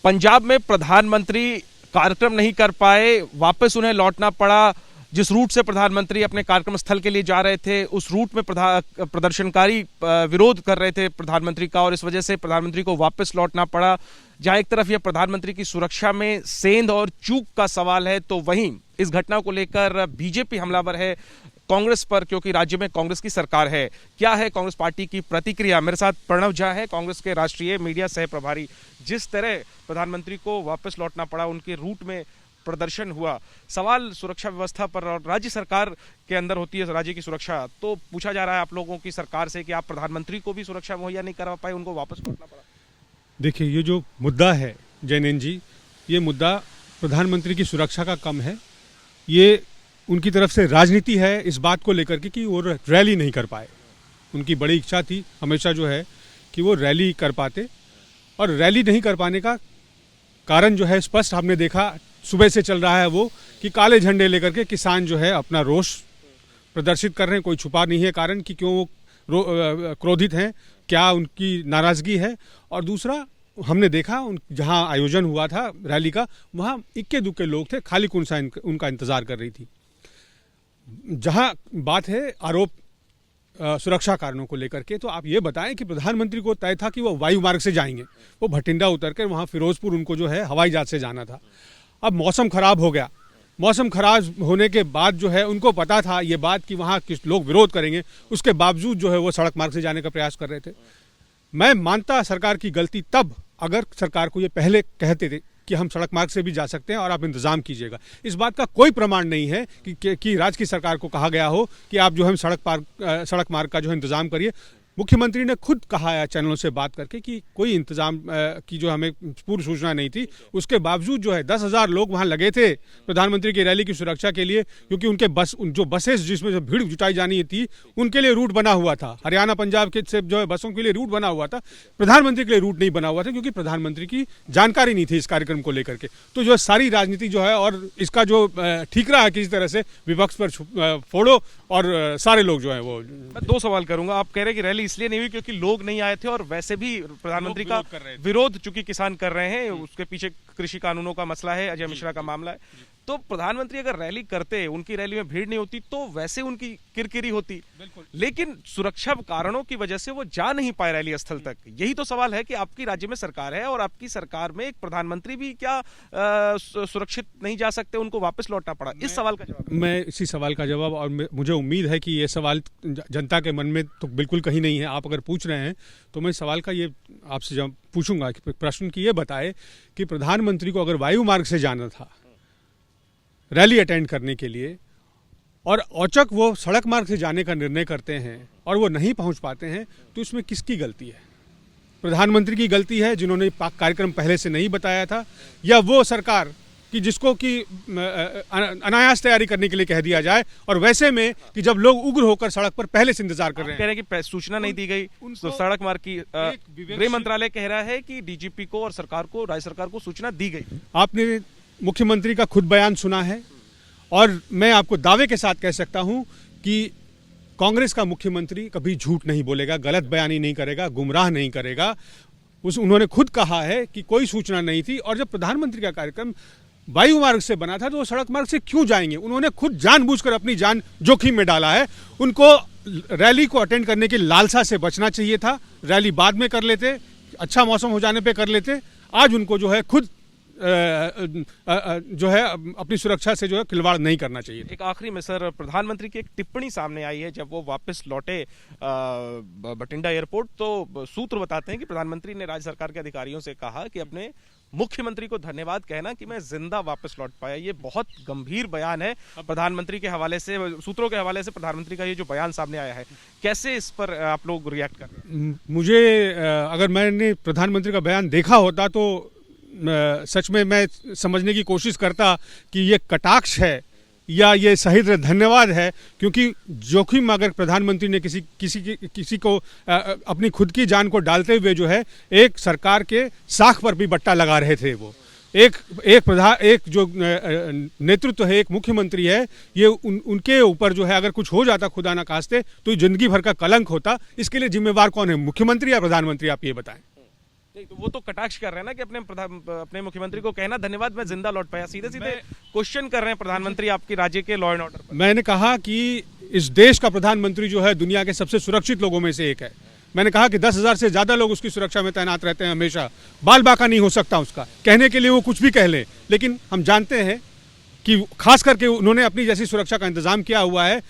पंजाब में प्रधानमंत्री कार्यक्रम नहीं कर पाए, वापस उन्हें लौटना पड़ा। जिस रूट से प्रधानमंत्री अपने कार्यक्रम स्थल के लिए जा रहे थे, उस रूट में प्रदर्शनकारी विरोध कर रहे थे प्रधानमंत्री का, और इस वजह से प्रधानमंत्री को वापस लौटना पड़ा। जहां एक तरफ यह प्रधानमंत्री की सुरक्षा में सेंध और चूक का सवाल है, तो वहीं इस घटना को लेकर बीजेपी हमलावर है कांग्रेस पर, क्योंकि राज्य में कांग्रेस की सरकार है। क्या है कांग्रेस पार्टी की प्रतिक्रिया? मेरे साथ प्रणव झा है, कांग्रेस के राष्ट्रीय मीडिया सह प्रभारी। जिस तरह प्रधानमंत्री को वापस लौटना पड़ा, उनके रूट में प्रदर्शन हुआ, सवाल सुरक्षा व्यवस्था पर, और राज्य सरकार के अंदर होती है राज्य की सुरक्षा, तो पूछा जा रहा है आप लोगों की सरकार से कि आप प्रधानमंत्री को भी सुरक्षा मुहैया नहीं करा पाए, उनको वापस लौटना पड़ा। देखिए, ये जो मुद्दा है जैनेन जी, ये मुद्दा प्रधानमंत्री की सुरक्षा का कम है। ये उनकी तरफ से राजनीति है इस बात को लेकर के कि वो रैली नहीं कर पाए। उनकी बड़ी इच्छा थी हमेशा जो है कि वो रैली कर पाते, और रैली नहीं कर पाने का कारण जो है स्पष्ट हमने देखा सुबह से चल रहा है, वो कि काले झंडे लेकर के किसान जो है अपना रोष प्रदर्शित कर रहे हैं। कोई छुपा नहीं है कारण कि क्यों वो क्रोधित हैं, क्या उनकी नाराजगी है। और दूसरा, हमने देखा जहां आयोजन हुआ था रैली का, वहां इक्के दुक्के लोग थे, खाली कुर्सियां उनका इंतजार कर रही थी। जहां बात है आरोप सुरक्षा कारणों को लेकर के, तो आप ये बताएं कि प्रधानमंत्री को तय था कि वो वायु मार्ग से जाएंगे, वो भटिंडा उतरकर वहां फिरोजपुर उनको जो है हवाई जहाज से जाना था। अब मौसम खराब हो गया। मौसम खराब होने के बाद जो है उनको पता था ये बात कि वहाँ किस लोग विरोध करेंगे, उसके बावजूद जो है वो सड़क मार्ग से जाने का प्रयास कर रहे थे। मैं मानता सरकार की गलती तब अगर सरकार को ये पहले कहते थे कि हम सड़क मार्ग से भी जा सकते हैं और आप इंतजाम कीजिएगा। इस बात का कोई प्रमाण नहीं है कि राज्य की सरकार को कहा गया हो कि आप जो है सड़क मार्ग का जो है इंतजाम करिए। मुख्यमंत्री ने खुद कहा है चैनलों से बात करके कि कोई इंतजाम की जो हमें पूर्व सूचना नहीं थी। उसके बावजूद जो है 10,000 लोग वहां लगे थे प्रधानमंत्री की रैली की सुरक्षा के लिए, क्योंकि उनके जो बसेस जिसमें जो भीड़ जुटाई जानी थी उनके लिए रूट बना हुआ था। हरियाणा पंजाब के से जो है बसों के लिए रूट बना हुआ था, प्रधानमंत्री के लिए रूट नहीं बना हुआ था, क्योंकि प्रधानमंत्री की जानकारी नहीं थी इस कार्यक्रम को लेकर के। तो जो सारी राजनीति जो है और इसका जो ठीकरा है किसी तरह से विपक्ष पर फोड़ो, और सारे लोग जो है वो। मैं दो सवाल करूंगा। आप कह रहे हैं कि रैली इसलिए नहीं हुई क्योंकि लोग नहीं आए थे, और वैसे भी प्रधानमंत्री का विरोध चूंकि किसान कर रहे हैं, उसके पीछे कृषि कानूनों का मसला है, अजय मिश्रा का मामला है। तो प्रधानमंत्री अगर रैली करते, उनकी रैली में भीड़ नहीं होती, तो वैसे उनकी किरकिरी होती। लेकिन सुरक्षा कारणों की वजह से वो जा नहीं पाए रैली स्थल तक। यही तो सवाल है कि आपकी राज्य में सरकार है, और आपकी सरकार में एक प्रधानमंत्री भी क्या सुरक्षित नहीं जा सकते, उनको वापस लौटना पड़ा? इस सवाल का जवाब। मैं इसी सवाल का जवाब, और मुझे उम्मीद है कि ये सवाल जनता के मन में तो बिल्कुल कहीं नहीं है। आप अगर पूछ रहे हैं तो मैं सवाल का ये आपसे जब पूछूंगा कि प्रश्न की ये बताए कि प्रधानमंत्री को अगर वायु मार्ग से जाना था रैली अटेंड करने के लिए, और औचक वो सड़क मार्ग से जाने का निर्णय करते हैं और वो नहीं पहुंच पाते हैं, तो इसमें किसकी गलती है? प्रधानमंत्री की गलती है जिन्होंने कार्यक्रम पहले से नहीं बताया था, या वो सरकार कि जिसको कि अनायास तैयारी करने के लिए कह दिया जाए, और वैसे में कि जब लोग उग्र होकर सड़क पर पहले से इंतजार कर रहे हैं। कह रहे हैं कि सूचना नहीं दी गई, तो सड़क मार्ग की गृह मंत्रालय कह रहा है कि डीजीपी को और सरकार को, राज्य सरकार को सूचना दी गई। आपने मुख्यमंत्री का खुद बयान सुना है, और मैं आपको दावे के साथ कह सकता हूं कि कांग्रेस का मुख्यमंत्री कभी झूठ नहीं बोलेगा, गलत बयानी नहीं करेगा, गुमराह नहीं करेगा। उन्होंने खुद कहा है कि कोई सूचना नहीं थी, और जब प्रधानमंत्री का कार्यक्रम वायु मार्ग से बना था तो वो सड़क मार्ग से क्यों जाएंगे? उन्होंने खुद जानबूझकर अपनी जान जोखिम में डाला है। उनको रैली को अटेंड करने की लालसा से बचना चाहिए था। रैली बाद में कर लेते, अच्छा मौसम हो जाने पे कर लेते। आज उनको जो है खुद जो है अपनी सुरक्षा से जो है खिलवाड़ नहीं करना चाहिए। एक आखिरी में सर, प्रधानमंत्री की एक टिप्पणी सामने आई है जब वो वापस लौटे भटिंडा एयरपोर्ट, तो सूत्र बताते हैं कि प्रधानमंत्री ने राज्य सरकार के अधिकारियों से कहा कि अपने मुख्यमंत्री को धन्यवाद कहना कि मैं जिंदा वापस लौट पाया। ये बहुत गंभीर बयान है प्रधानमंत्री के हवाले से, सूत्रों के हवाले से प्रधानमंत्री का ये जो बयान सामने आया है, कैसे इस पर आप लोग रिएक्ट कर रहे हैं? मुझे अगर मैंने प्रधानमंत्री का बयान देखा होता तो सच में मैं समझने की कोशिश करता कि ये कटाक्ष है या ये सही धन्यवाद है, क्योंकि जोखिम अगर प्रधानमंत्री ने किसी को अपनी खुद की जान को डालते हुए जो है एक सरकार के साख पर भी बट्टा लगा रहे थे। वो एक जो नेतृत्व है, एक मुख्यमंत्री है, ये उनके ऊपर जो है अगर कुछ हो जाता खुदा ना खास्ते तो जिंदगी भर का कलंक होता। इसके लिए जिम्मेवार कौन है, मुख्यमंत्री या प्रधानमंत्री? आप ये बताएं। नहीं, तो वो तो कटाक्ष कर रहे हैं ना कि अपने मुख्यमंत्री को कहना धन्यवाद, मैं जिंदा लौट पाया। सीधे सीधे क्वेश्चन कर रहे हैं प्रधानमंत्री आपकी राज्य के लॉ एंड ऑर्डर पर। मैंने कहा कि इस देश का प्रधानमंत्री जो है दुनिया के सबसे सुरक्षित लोगों में से एक है। मैंने कहा कि 10,000 से ज्यादा लोग उसकी सुरक्षा में तैनात रहते हैं हमेशा। बाल बाका नहीं हो सकता उसका, कहने के लिए वो कुछ भी कह ले, लेकिन हम जानते हैं कि खास करके उन्होंने अपनी जैसी सुरक्षा का इंतजाम किया हुआ है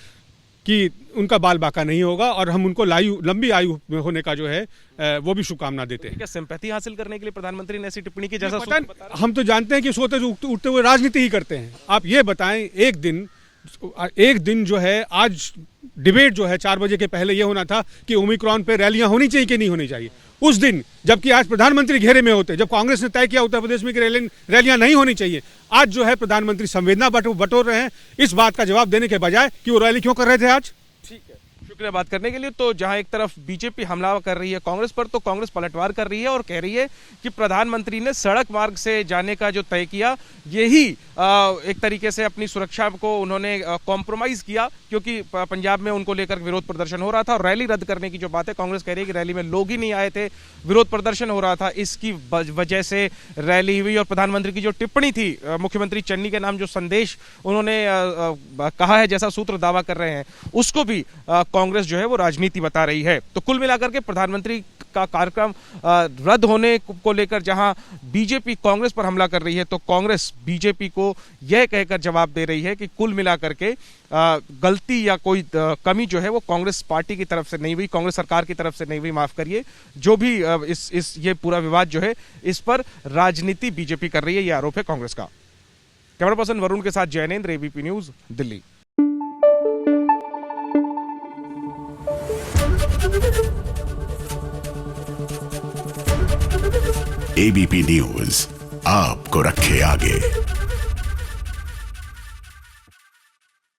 कि उनका बाल बाका नहीं होगा, और हम उनको लंबी आयु होने का जो है वो भी शुभकामना देते हैं। क्या सिंपैथी हासिल करने के लिए प्रधानमंत्री ने ऐसी टिप्पणी की? जैसा हम तो जानते हैं कि सोते उठते हुए राजनीति ही करते हैं। आप ये बताएं, एक दिन जो है आज डिबेट जो है 4 बजे के पहले ये होना था कि ओमिक्रॉन पे रैलियां होनी चाहिए कि नहीं होनी चाहिए। उस दिन जबकि आज प्रधानमंत्री घेरे में होते, जब कांग्रेस ने तय किया उत्तर प्रदेश में कि रैलियां नहीं होनी चाहिए, आज जो है प्रधानमंत्री संवेदना बटोर रहे हैं इस बात का जवाब देने के बजाय कि वो रैली क्यों कर रहे थे आज। ठीक है, शुक्रिया बात करने के लिए। तो जहां एक तरफ बीजेपी हमला कर रही है कांग्रेस पर, तो कांग्रेस पलटवार कर रही है और कह रही है कि प्रधानमंत्री ने सड़क मार्ग से जाने का जो तय किया, यही एक तरीके से अपनी सुरक्षा को उन्होंने कॉम्प्रोमाइज किया, क्योंकि पंजाब में उनको लेकर विरोध प्रदर्शन हो रहा था। और रैली रद्द करने की जो बात है, कांग्रेस कह रही है कि रैली में लोग ही नहीं आए थे, विरोध प्रदर्शन हो रहा था, इसकी वजह से रैली हुई। और प्रधानमंत्री की जो टिप्पणी थी, मुख्यमंत्री चन्नी के नाम जो संदेश उन्होंने कहा है, जैसा सूत्र दावा कर रहे हैं, उसको भी कांग्रेस जो है वो राजनीति बता रही है। तो कुल मिलाकर के प्रधानमंत्री का कार्यक्रम रद्द होने को लेकर जहां बीजेपी कांग्रेस पर हमला कर रही है, तो कांग्रेस बीजेपी को यह कहकर जवाब दे रही है कि कुल मिलाकर के गलती या कोई कमी जो है वो कांग्रेस पार्टी की तरफ से नहीं हुई, कांग्रेस सरकार की तरफ से नहीं हुई, माफ करिए। जो भी ये पूरा विवाद जो है, इस पर राजनीति बीजेपी कर रही है, ये आरोप है कांग्रेस का। कैमरा पर्सन वरुण के साथ Jainendra, ABP news, Delhi. ABP news आपको रखे आगे।